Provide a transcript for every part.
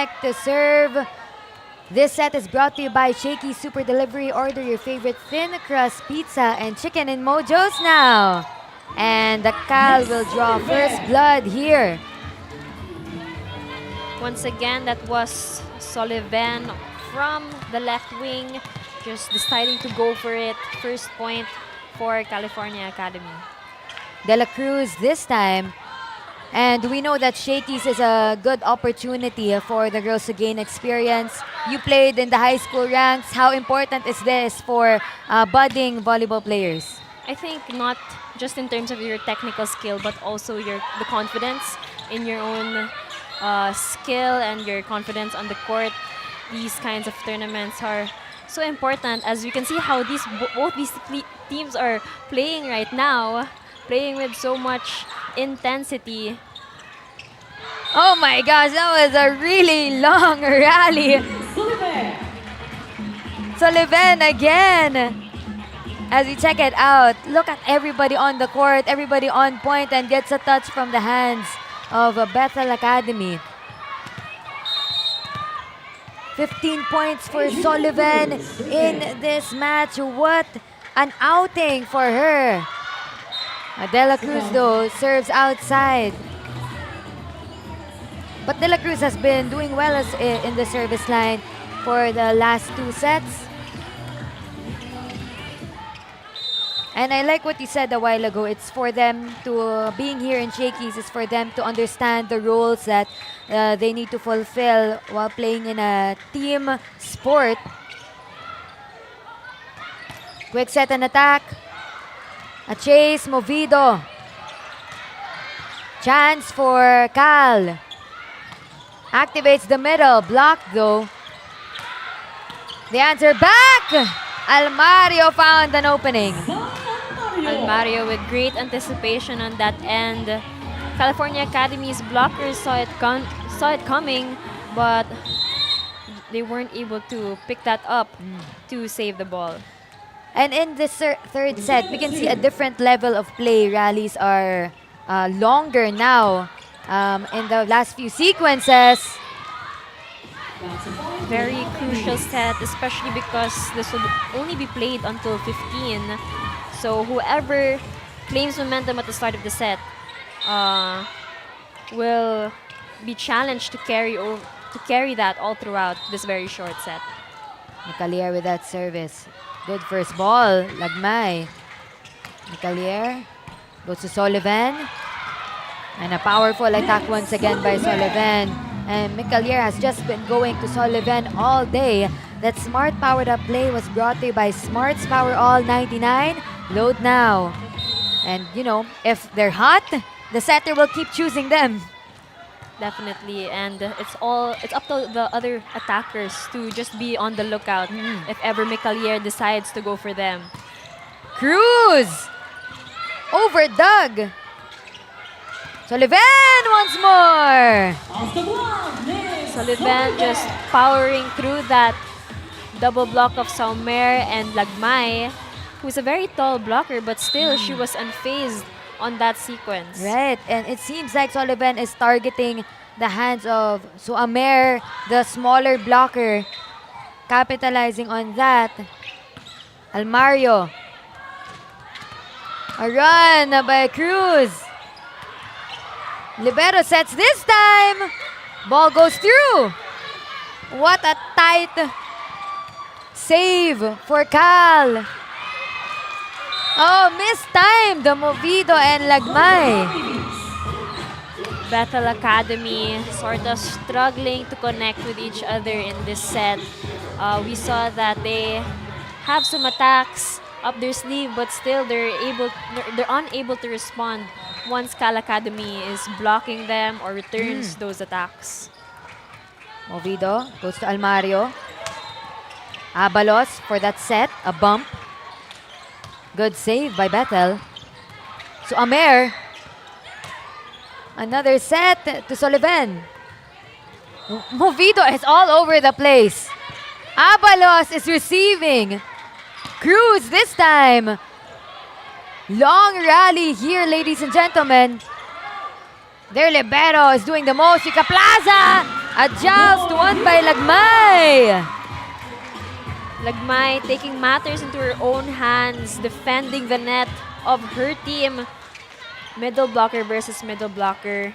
connect to serve. This set is brought to you by Shakeys Super Delivery. Order your favorite thin crust pizza and chicken in Mojos now. And the Cal will draw first blood here. Once again, that was Sullivan from the left wing, just deciding to go for it. First point for California Academy. De La Cruz this time. And we know that Shakeys is a good opportunity for the girls to gain experience. You played in the high school ranks. How important is this for budding volleyball players? I think not just in terms of your technical skill, but also the confidence in your own skill and your confidence on the court. These kinds of tournaments are so important, as you can see how both these teams are playing right now, playing with so much intensity. Oh my gosh, that was a really long rally. Sullivan again. As we check it out, look at everybody on the court, everybody on point, and gets a touch from the hands of BETHEL Academy. 15 points for Sullivan in this match. What an outing for her. De La Cruz, though, serves outside. But De La Cruz has been doing well in the service line for the last two sets. And I like what you said a while ago. It's for them to, being here in Shakeys, is for them to understand the roles that they need to fulfill while playing in a team sport. Quick set and attack. A chase, Movido. Chance for Cal. Activates the middle. Blocked though. The answer back! Almario found an opening. Almario with great anticipation on that end. California Academy's blockers saw it coming, but they weren't able to pick that up to save the ball. And in this third set, we can see a different level of play. Rallies are longer now in the last few sequences. Very crucial set, especially because this will only be played until 15. So whoever claims momentum at the start of the set will be challenged to carry that all throughout this very short set. Nicalier with that service. Good first ball, Lagmay. Nicalier goes to Sullivan. And a powerful attack once again by Sullivan. And Nicalier has just been going to Sullivan all day. That smart powered up play was brought to you by Smart's Power All 99. Load now. And you know, if they're hot, the setter will keep choosing them. Definitely, and it's up to the other attackers to just be on the lookout if ever Nicalier decides to go for them. Cruz! Over Doug. Sullivan once more. Sullivan just powering through that double block of Saumer and Lagmay, who's a very tall blocker, but still she was unfazed on that sequence. Right, and it seems like Sullivan is targeting the hands of Saumer, the smaller blocker, capitalizing on that. Almario. A run by Cruz. Libero sets this time. Ball goes through. What a tight save for Cal. Oh, mistimed the Movido and Lagmay. BETHEL Academy sort of struggling to connect with each other in this set. We saw that they have some attacks up their sleeve, but still they're unable to respond once Cal Academy is blocking them or returns those attacks. Movido goes to Almario. Abalos for that set, a bump. Good save by BETHEL. So Amer. Another set to Sullivan. Movido is all over the place. Abalos is receiving. Cruz this time. Long rally here, ladies and gentlemen. Their libero is doing the most. Plaza A joust won by Lagmay. Lagmay taking matters into her own hands, defending the net of her team. Middle blocker versus middle blocker.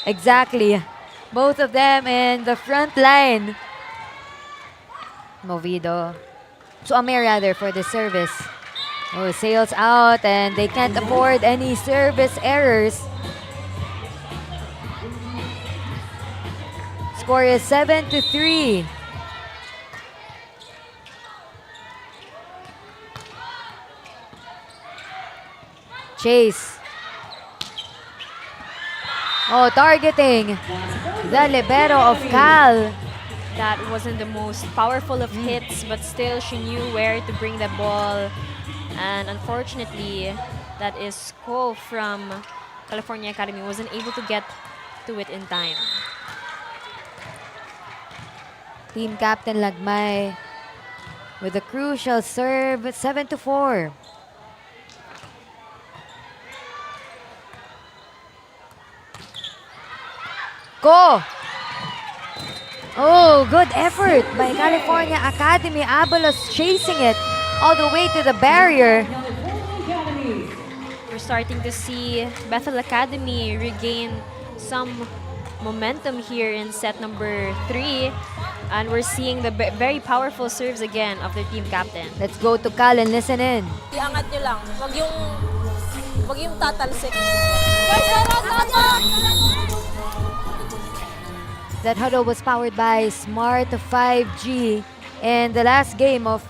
Exactly. Both of them in the front line. Movido. Suame rather for the service. Oh, sails out and they can't afford any service errors. Score is 7-3. Chase. Oh, targeting the libero of Cal. That wasn't the most powerful of hits, but still she knew where to bring the ball. And unfortunately, that is Ko from California Academy wasn't able to get to it in time. Team Captain Lagmay with a crucial serve, 7-4. Go! Oh, good effort by California Academy. Abalos chasing it all the way to the barrier. We're starting to see Bethel Academy regain some momentum here in set number 3. And we're seeing the very powerful serves again of their team captain. Let's go to Cal and listen in. Iangat nyo lang. Wag yung tatalsik. That huddle was powered by Smart 5G. In the last game of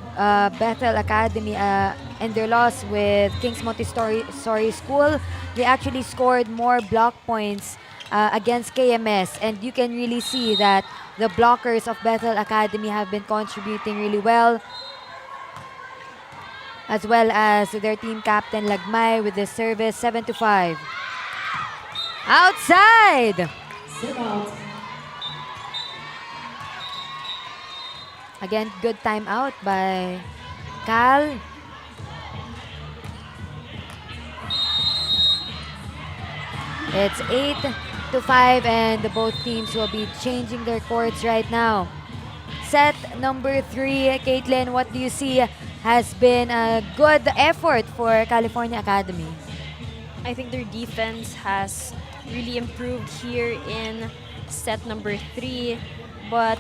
Bethel Academy and their loss with Kings Montessori School, they actually scored more block points against KMS. And you can really see that the blockers of Bethel Academy have been contributing really well, as well as their team captain Lagmay with the service, 7-5. Outside! Again, good timeout by Cal. It's 8-5 and both teams will be changing their courts right now. Set number 3, Caitlin, what do you see has been a good effort for California Academy? I think their defense has really improved here in set number 3, but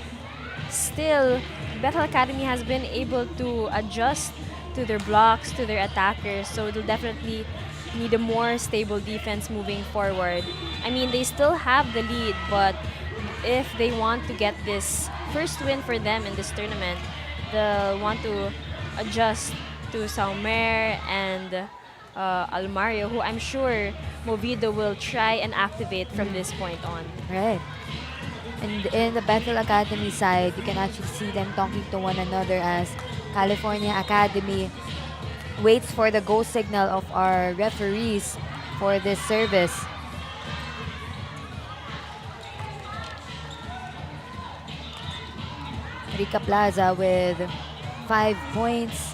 still, Bethel Academy has been able to adjust to their blocks, to their attackers, so they'll definitely need a more stable defense moving forward. I mean, they still have the lead, but if they want to get this first win for them in this tournament, they'll want to adjust to Saumer and Almario, who I'm sure Movido will try and activate from this point on. Right. And in the Bethel Academy side, you can actually see them talking to one another as California Academy waits for the go signal of our referees for this service. Rica Plaza with 5 points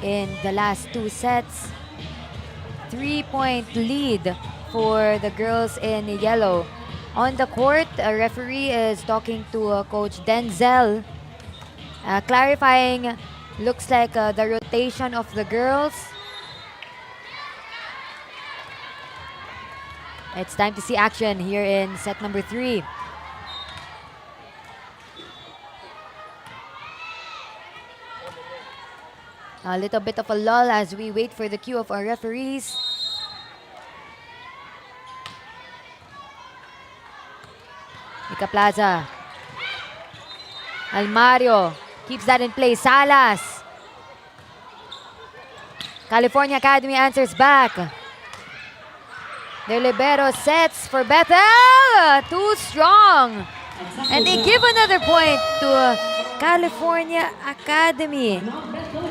in the last 2 sets. 3-point lead for the girls in yellow. On the court, a referee is talking to Coach Denzel, clarifying, looks like the rotation of the girls. It's time to see action here in set number 3. A little bit of a lull as we wait for the cue of our referees. Rica Plaza. Almario keeps that in play. Salas. California Academy answers back. Their libero sets for Bethel. Too strong. And they give another point to California Academy.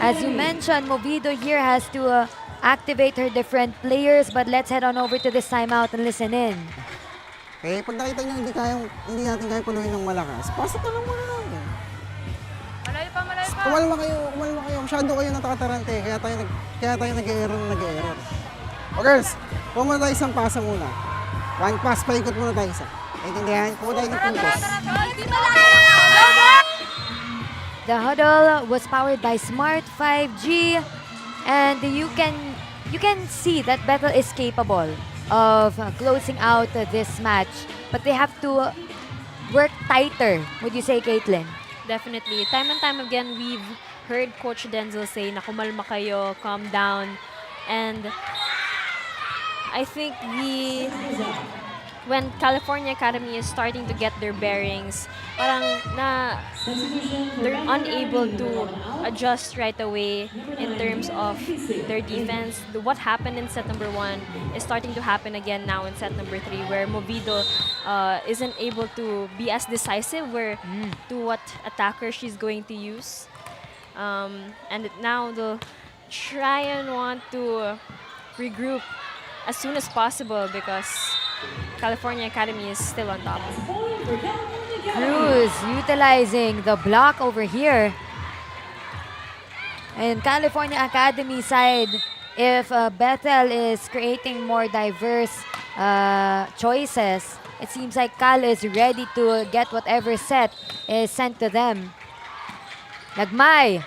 As you mentioned, Movido here has to activate her different players, but let's head on over to this timeout and listen in. Eh, pag nakita nyo hindi natin kaya punuin ng malakas, pasok na lang muna natin. Malayo pa. Kumalma kayo. Masyado kayo natakatarante, kaya tayo nag-error. O girls, pumunta tayo isang pasa muna. One pass, paikot muna tayo isa. Naintindihan po tayo ng puntos. The huddle was powered by Smart 5G, and you can see that Bethel is capable of closing out this match, but they have to work tighter. Would you say, Caitlin? Definitely. Time and time again, we've heard Coach Denzel say na kumalma kayo, calm down. And I think when California Academy is starting to get their bearings, parang they're unable to adjust right away in terms of their defense. What happened in set number 1 is starting to happen again now in set number 3, where Movido isn't able to be as decisive to what attacker she's going to use. And now they'll try and want to regroup as soon as possible because California Academy is still on top. Cruz utilizing the block over here. And California Academy side, if Bethel is creating more diverse choices, it seems like Cal is ready to get whatever set is sent to them. Lagmay.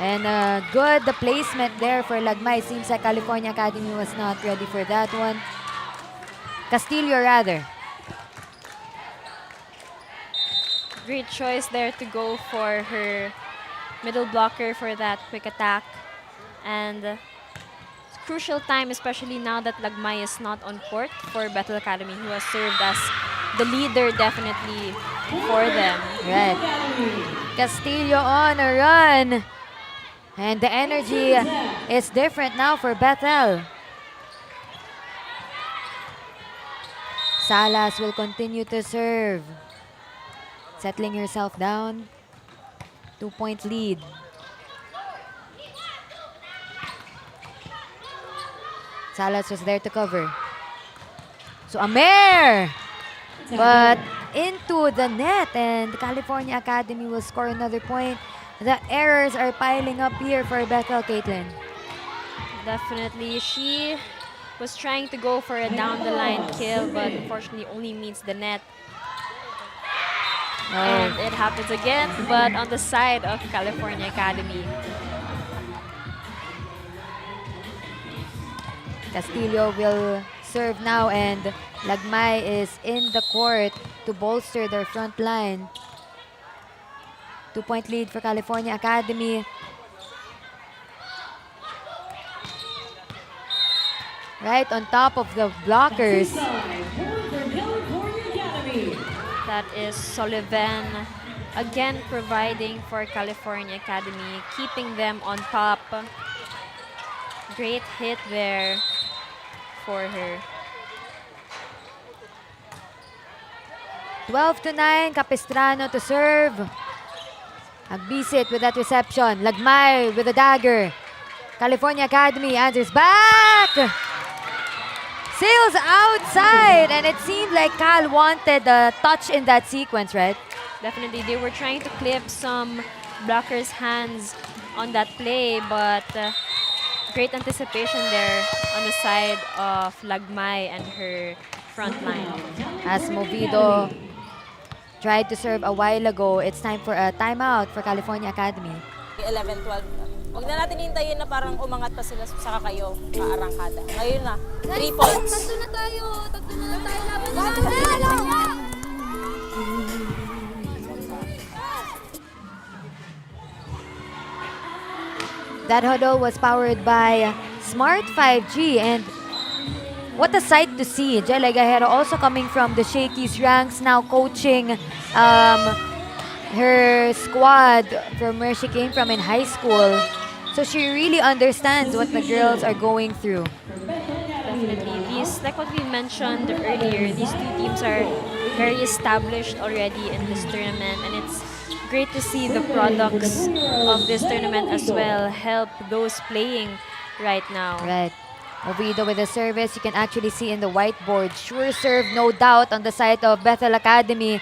And good the placement there for Lagmay. Seems like California Academy was not ready for that one. Castillo rather. Great choice there to go for her middle blocker for that quick attack. And it's crucial time, especially now that Lagmay is not on court for Bethel Academy, who has served as the leader definitely for them. Right. Castillo on a run. And the energy is different now for Bethel. Salas will continue to serve. Settling herself down. 2-point lead. Salas was there to cover. So Amer! But into the net, and California Academy will score another point. The errors are piling up here for Bethel, Caitlin. Definitely. She was trying to go for a down-the-line kill, but unfortunately only meets the net. And it happens again, but on the side of California Academy. Castillo will serve now, and Lagmay is in the court to bolster their front line. 2-point lead for California Academy. Right on top of the blockers. That is Sullivan again providing for California Academy, keeping them on top. Great hit there for her. 12-9, Capistrano to serve. Agbisit with that reception. Lagmay with a dagger. California Academy answers back. Sails outside, and it seemed like Cal wanted a touch in that sequence, right? Definitely, they were trying to clip some blockers' hands on that play, but great anticipation there on the side of Lagmay and her front line. As Movido tried to serve a while ago, it's time for a timeout for California Academy. 11-12. Huwag na natin hintayin na parang umangat pa sila sa kayo kaarangkada. Ngayon na, 3 points. Tatlo na tayo. Tatlo na lang tayo. Laban na. That huddle was powered by Smart 5G, and what a sight to see. Jelle Gajero also coming from the Shakeys ranks, now coaching her squad from where she came from in high school. So she really understands what the girls are going through. Definitely. These, like what we mentioned earlier, these two teams are very established already in this tournament, and it's great to see the products of this tournament as well help those playing right now. Right. Movido with the service, you can actually see in the whiteboard. Sure serve, no doubt, on the side of Bethel Academy.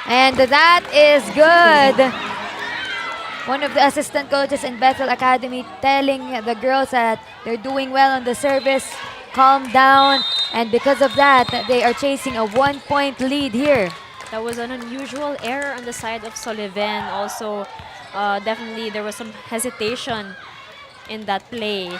And that is good. One of the assistant coaches in Bethel Academy telling the girls that they're doing well on the service. Calm down. And because of that, they are chasing a 1-point lead here. That was an unusual error on the side of Sullivan. Also, definitely there was some hesitation in that play.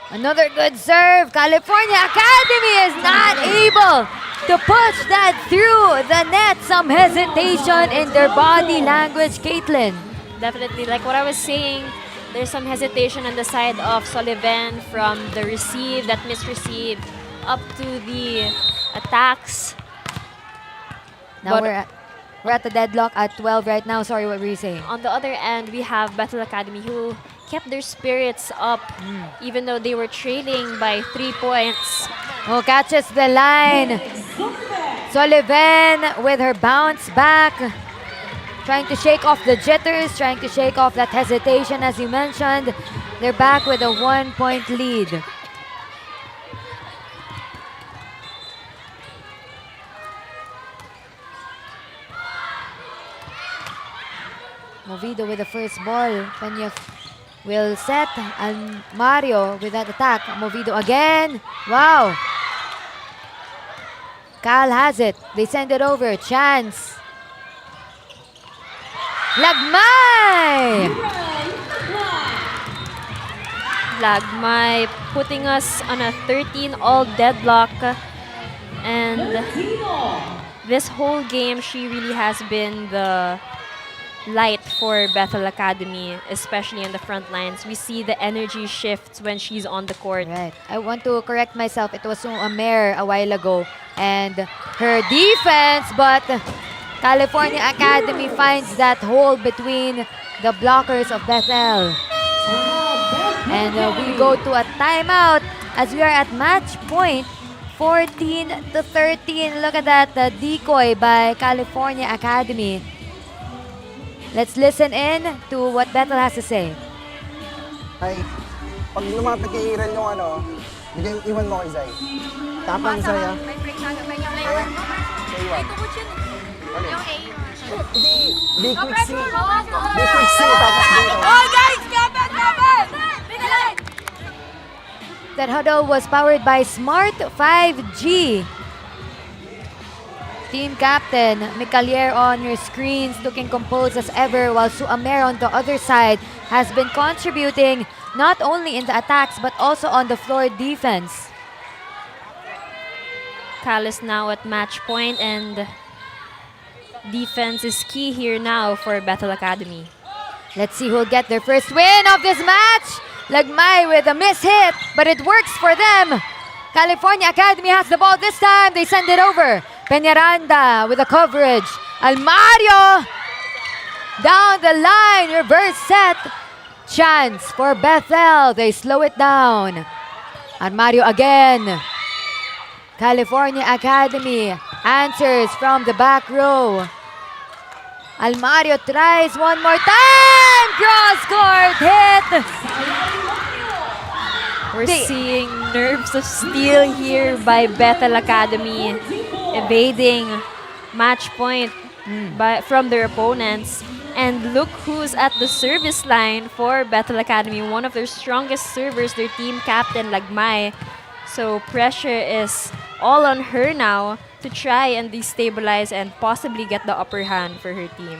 Another good serve. California Academy is not able to push that through the net. Some hesitation in their body language, Caitlin. Definitely, like what I was saying, there's some hesitation on the side of Sullivan from the receive, that misreceive, up to the attacks. Now But we're at the deadlock at 12 right now. Sorry, what were you saying? on the other end, we have Bethel Academy who kept their spirits up even though they were trailing by 3 points. Oh, catches the line. Sullivan with her bounce back. Trying to shake off the jitters, trying to shake off that hesitation as you mentioned. They're back with a 1-point lead. Movido with the first ball. Peña will set. And Mario with that attack. Movido again. Wow. Cal has it. They send it over. Chance. Lagmay! Lagmay putting us on a 13-all deadlock. And this whole game, she really has been the light for Bethel Academy, especially in the front lines. We see the energy shifts when she's on the court. Right. I want to correct myself. It was Amer a while ago. And her defense, but California Academy finds that hole between the blockers of Bethel. And we go to a timeout as we are at match point 14-13. Look at that, the decoy by California Academy. Let's listen in to what Bethel has to say. Ay, pag lumapit kay Iran yung iwan mo kay Zay. Tapang Zay, ah. May break na. May yung Kaya, A1. kay Iwan. May tukot yun. Ano? Yung A. Hindi, big quick C. Big Big quick C, tapos dito. Oh, guys! Kapit! Kapit! Bigyan! That huddle was powered by Smart 5G. Team captain Micalier on your screens, looking composed as ever, while Amer on the other side has been contributing not only in the attacks but also on the floor defense. Cal is now at match point, and defense is key here now for Bethel Academy. Let's see who'll get their first win of this match. Lagmay with a miss hit, but it works for them. California Academy has the ball this time. They send it over. Peñaranda with the coverage. Almario down the line. Reverse set. Chance for Bethel. They slow it down. Almario again. California Academy answers from the back row. Almario tries one more time. Cross-court hit. We're seeing nerves of steel here by Bethel Academy, evading match point from their opponents. And look who's at the service line for Bethel Academy, one of their strongest servers, their team captain, Lagmay. So pressure is all on her now to try and destabilize and possibly get the upper hand for her team.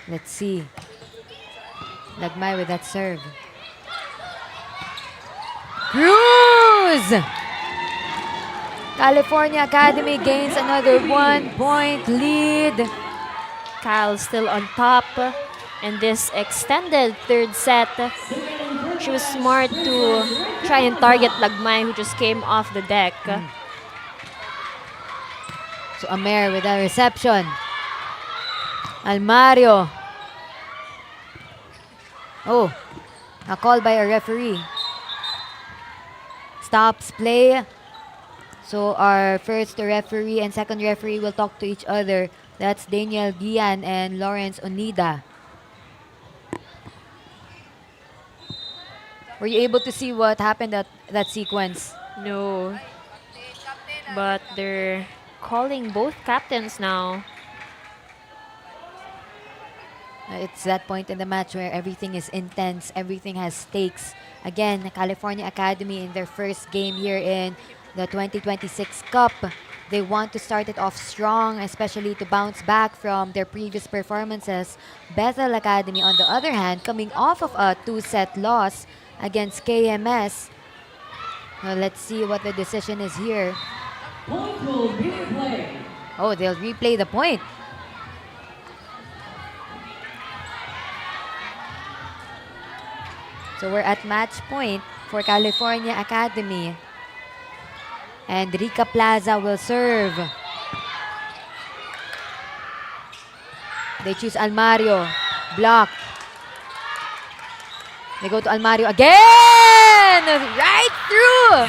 Let's see. Lagmay with that serve. Cruz! California Academy gains another 1-point lead. Kyle still on top in this extended third set. She was smart to try and target Lagmay, who just came off the deck. So Amer with a reception. Almario. Oh, a call by a referee. Stops play. So our first referee and second referee will talk to each other. That's Daniel Gian and Lawrence Onida. Were you able to see what happened at that sequence? No. But they're calling both captains now. It's that point in the match where everything is intense, everything has stakes. Again, California Academy in their first game here in the 2026 Cup. They want to start it off strong, especially to bounce back from their previous performances. Bethel Academy, on the other hand, coming off of a 2-set loss against KMS. Well, let's see what the decision is here. Point will be replayed. Oh, they'll replay the point. So we're at match point for California Academy. And Rica Plaza will serve. They choose Almario. Block. They go to Almario again! Right through!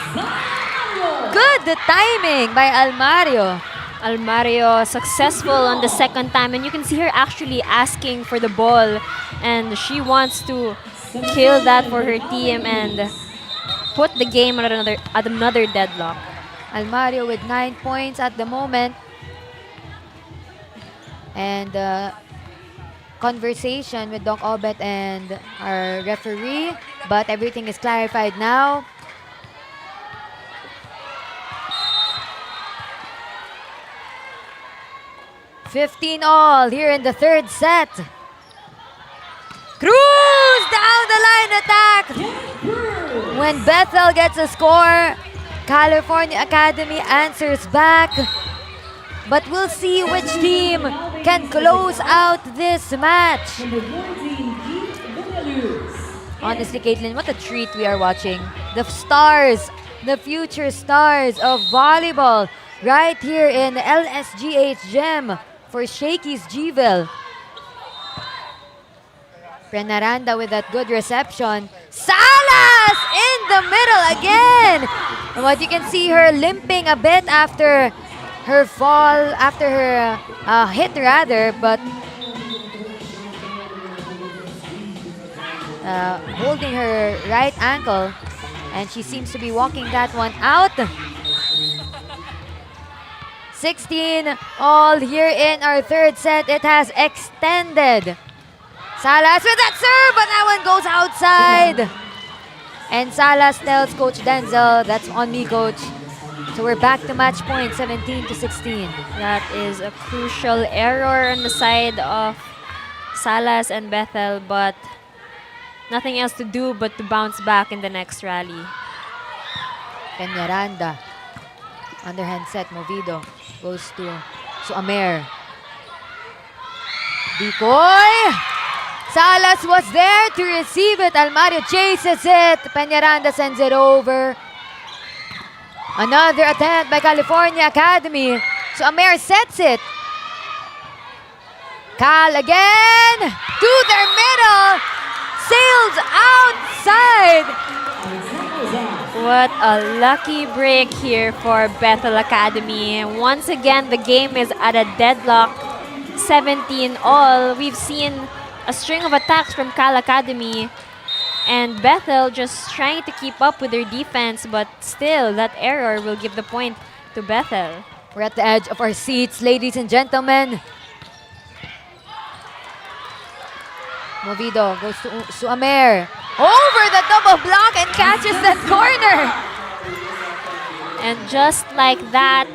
Good timing by Almario. Almario successful on the second time, and you can see her actually asking for the ball, and she wants to kill that for her team and put the game at another deadlock. Almario with 9 points at the moment. And conversation with Doc Obet and our referee, but everything is clarified now. $15-all here in the third set. Cruz down the line attack. When Bethel gets a score, California Academy answers back. But we'll see which team can close out this match. Honestly, Caitlin, what a treat we are watching. The stars, the future stars of volleyball right here in LSGH Gym for Shakey's GVIL. Prenaranda with that good reception. Salas in the middle again! And what you can see her limping a bit after her fall, after her hit rather, but holding her right ankle, and she seems to be walking that one out. 16-all here in our third set. It has extended. Salas with that serve, but that one goes outside. And Salas tells Coach Denzel, "That's on me, Coach." So we're back to match point, 17-16. That is a crucial error on the side of Salas and Bethel, but nothing else to do but to bounce back in the next rally. Peñaranda. Underhand set, Movido. Goes to Amer. Decoy! Salas was there to receive it. Almario chases it. Peñaranda sends it over. Another attempt by California Academy. So Amer sets it. Cal again. To their middle. Sails outside. What a lucky break here for Bethel Academy. Once again, the game is at a deadlock. 17-all. We've seen a string of attacks from Cal Academy, and Bethel just trying to keep up with their defense, but still that error will give the point to Bethel. We're at the edge of our seats, ladies and gentlemen. Movido goes to Amer. Over the double block and catches that corner. And just like that,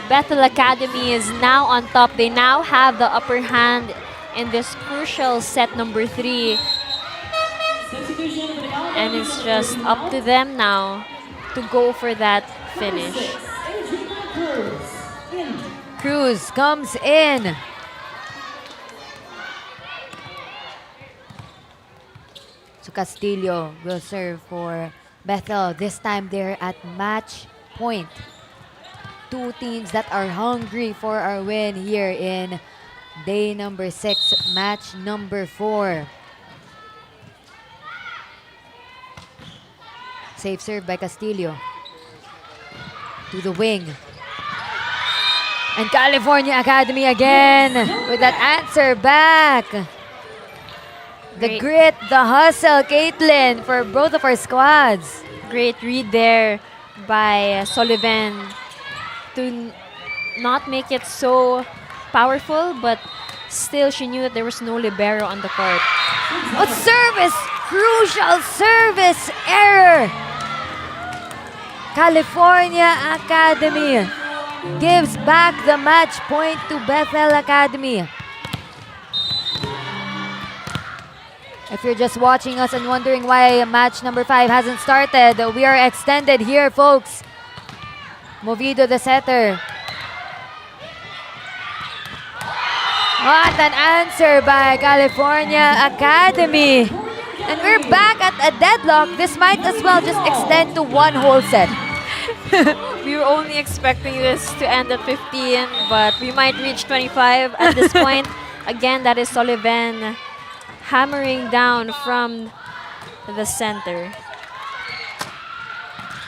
Bethel Academy is now on top. They now have the upper hand in this crucial set number 3. And it's just up to them now to go for that finish. Cruz comes in. So Castillo will serve for Bethel. This time they're at match point. Two teams that are hungry for our win here in day number 6, match number 4. Safe serve by Castillo. To the wing. And California Academy again with that answer back. The Great. grit, the hustle, Caitlin, for both of our squads. Great read there by Sullivan to not make it so powerful, but still she knew that there was no libero on the court. Oh, service crucial service error. California Academy gives back the match point to Bethel Academy. If you're just watching us and wondering why match number 5 hasn't started, we are extended here, folks. Movido the setter. What an answer by California Academy. And we're back at a deadlock. This might as well just extend to one whole set. We were only expecting this to end at 15, but we might reach 25 at this point. Again, that is Sullivan hammering down from the center.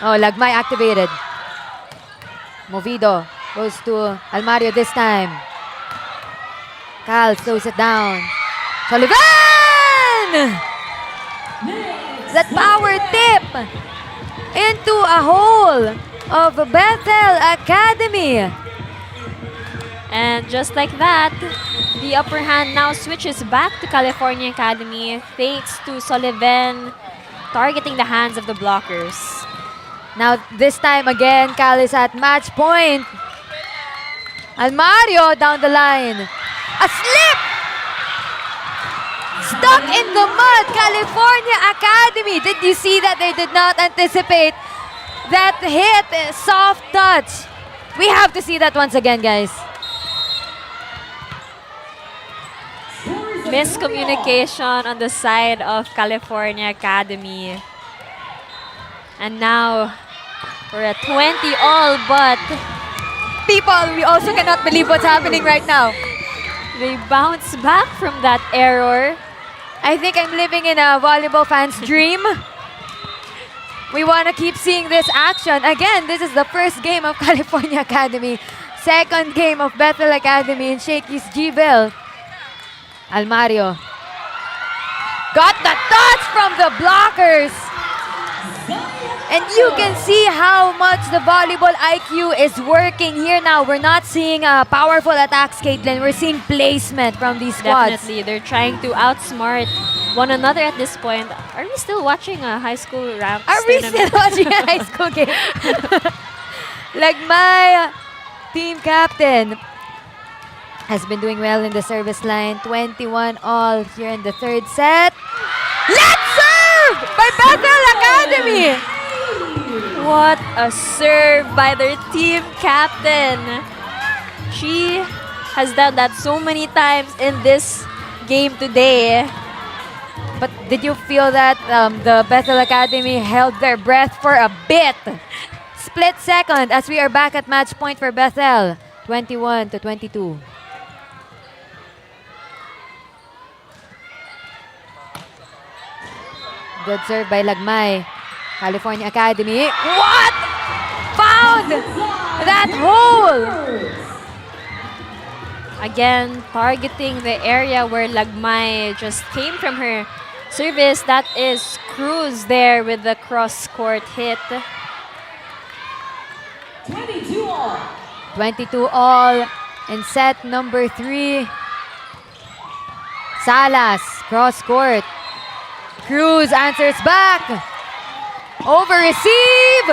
Oh, Lagmay activated. Movido goes to Almario this time. Cal slows it down. Sullivan! That power tip into a hole of Bethel Academy. And just like that, the upper hand now switches back to California Academy thanks to Sullivan targeting the hands of the blockers. Now, this time again, Cal is at match point. Almario down the line. A slip! Stuck in the mud, California Academy. Did you see that? They did not anticipate that hit. Soft touch. We have to see that once again, guys. Miscommunication on the side of California Academy. And now we're at 20 all, but People, we also cannot believe what's happening right now. they bounce back from that error. I think I'm living in a volleyball fan's dream. We want to keep seeing this action. Again, this is the first game of California Academy. Second game of Bethel Academy in Shakey's GVIL. Almario got the touch from the blockers. And you can see how much the volleyball IQ is working here now. We're not seeing powerful attacks, Caitlin. We're seeing placement from these squads. Definitely, they're trying to outsmart one another at this point. Are we still watching a high school ramp? Are we still watching a high school game? Like my team captain has been doing well in the service line. 21 all here in the third set. Let's serve by Bethel Academy. What a serve by their team captain. She has done that so many times in this game today. But did you feel that the Bethel Academy held their breath for a bit? Split second as we are back at match point for Bethel. 21-22. Good serve by Lagmay. California Academy. What? Found that hole! Again, targeting the area where Lagmay just came from her service. That is Cruz there with the cross-court hit. 22 all. 22 all in set number 3. Salas, cross-court. Cruz answers back. Over receive.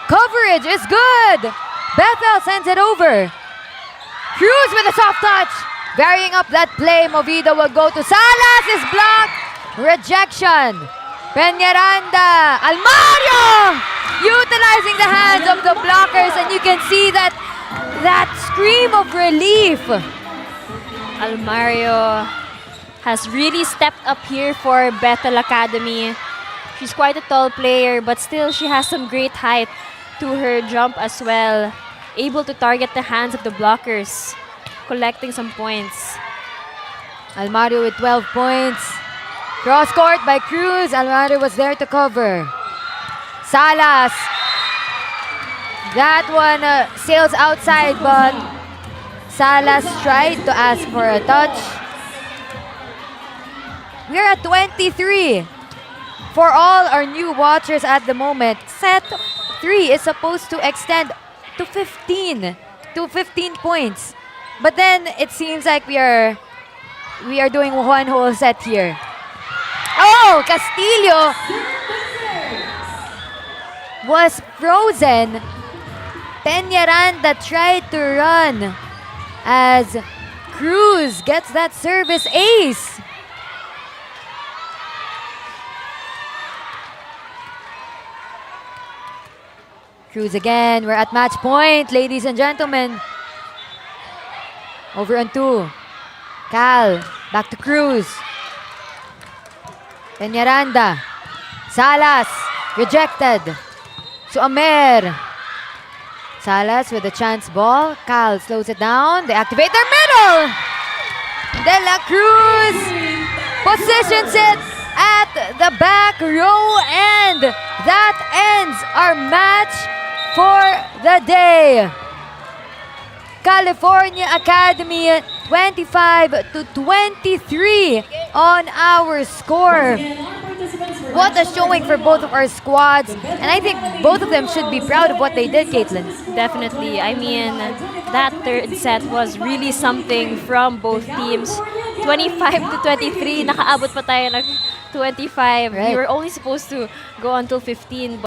Coverage is good. Bethel sends it over. Cruz with a soft touch. Varying up that play. Movido will go to Salas. Is blocked. Rejection. Peñaranda. Almario utilizing the hands of the blockers, and you can see that scream of relief. Almario has really stepped up here for Bethel Academy. She's quite a tall player, but still she has some great height to her jump as well. Able to target the hands of the blockers, collecting some points. Almario with 12 points. Cross court by Cruz. Almario was there to cover. Salas. That one sails outside, but Salas tried to ask for a touch. We're at 23. For all our new watchers at the moment, set 3 is supposed to extend to 15 points. But then it seems like we are doing one whole set here. Oh, Oh, Castillo was frozen. Peñaranda tried to run as Cruz gets that service ace. Cruz again. We're at match point, ladies and gentlemen. Over on 2. Cal, back to Cruz. Peñaranda. Salas, rejected. So Amer. Salas with a chance ball. Cal slows it down. They activate their middle. De La Cruz positions it at the back row, and that ends our match for the day. California Academy 25-23 on our score. What a showing for both of our squads, and I think both of them should be proud of what they did, Caitlin. Definitely. I mean, that third set was really something from both teams. 25-23, nakaabot pa tayo ng 25. Right. We were only supposed to go until 15.